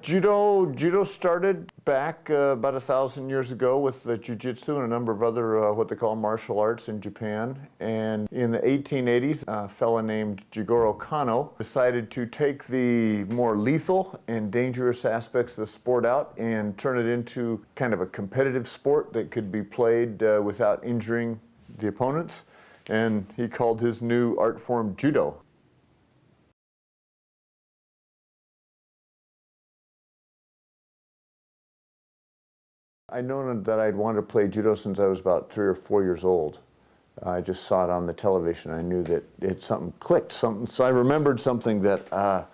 Judo started back about 1,000 years ago with the jiu-jitsu and a number of other what they call martial arts in Japan. And in the 1880s, a fella named Jigoro Kano decided to take the more lethal and dangerous aspects of the sport out and turn it into kind of a competitive sport that could be played without injuring the opponents. And he called his new art form Judo. I'd known that I'd wanted to play judo since I was about 3 or 4 years old. I just saw it on the television. I knew that something clicked, so I remembered something that,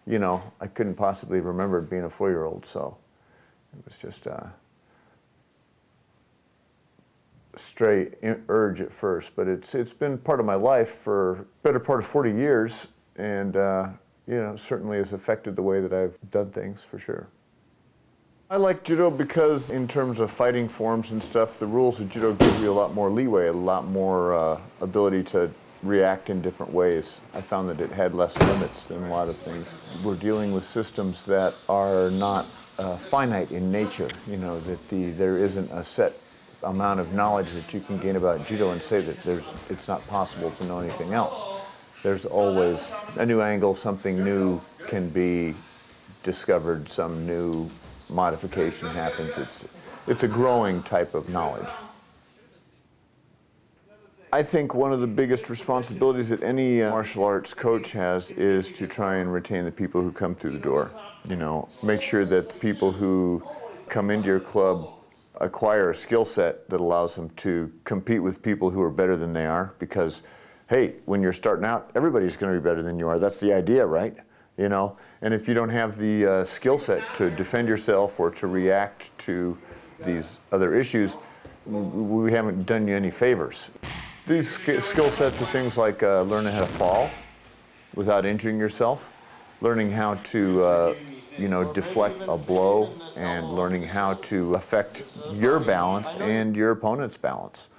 you know, I couldn't possibly remember being a 4-year-old. So it was just a stray urge at first, but it's been part of my life for the better part of 40 years, and you know, certainly has affected the way that I've done things for sure. I like judo because in terms of fighting forms and stuff, the rules of judo give you a lot more leeway, a lot more ability to react in different ways. I found that it had less limits than a lot of things. We're dealing with systems that are not finite in nature, you know, that there isn't a set amount of knowledge that you can gain about judo and say that it's not possible to know anything else. There's always a new angle, something new can be discovered, some new modification happens. It's a growing type of knowledge. I think one of the biggest responsibilities that any martial arts coach has is to try and retain the people who come through the door. You know, make sure that the people who come into your club acquire a skill set that allows them to compete with people who are better than they are, because, hey, when you're starting out, everybody's going to be better than you are. That's the idea, right? You know, and if you don't have the skill set to defend yourself or to react to these other issues, we haven't done you any favors. These skill sets are things like learning how to fall without injuring yourself, learning how to you know, deflect a blow, and learning how to affect your balance and your opponent's balance.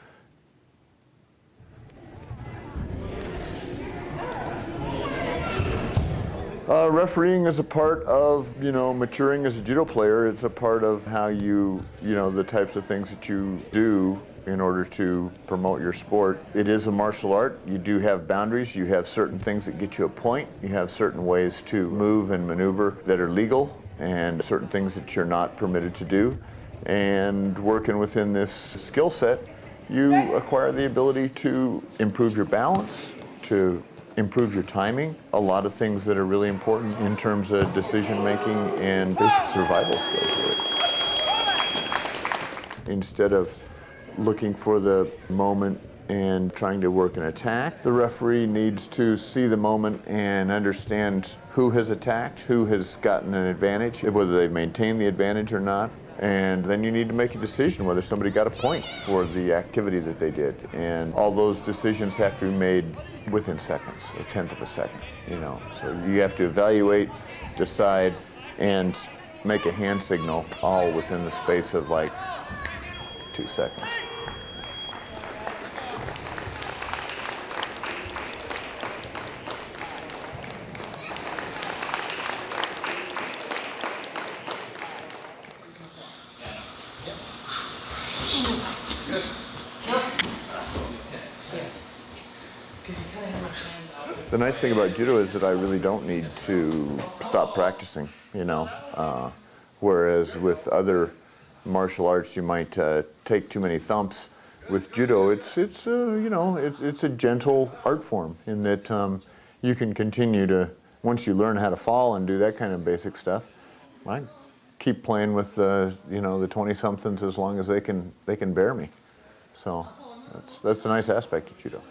Refereeing is a part of, you know, maturing as a judo player. It's a part of how you know, the types of things that you do in order to promote your sport. It is a martial art. You do have boundaries. You have certain things that get you a point. You have certain ways to move and maneuver that are legal, and certain things that you're not permitted to do. And working within this skill set, you acquire the ability to improve your balance, to improve your timing, a lot of things that are really important in terms of decision making and basic survival skills, really. Instead of looking for the moment and trying to work an attack, the referee needs to see the moment and understand who has attacked, who has gotten an advantage, whether they've maintained the advantage or not. And then you need to make a decision whether somebody got a point for the activity that they did. And all those decisions have to be made within seconds, a tenth of a second, you know. So you have to evaluate, decide, and make a hand signal all within the space of like 2 seconds. The nice thing about judo is that I really don't need to stop practicing, you know, whereas with other martial arts you might take too many thumps. With judo, it's you know, it's a gentle art form in that you can continue to, once you learn how to fall and do that kind of basic stuff, I keep playing with you know, the 20-somethings as long as they can bear me. So that's a nice aspect of judo.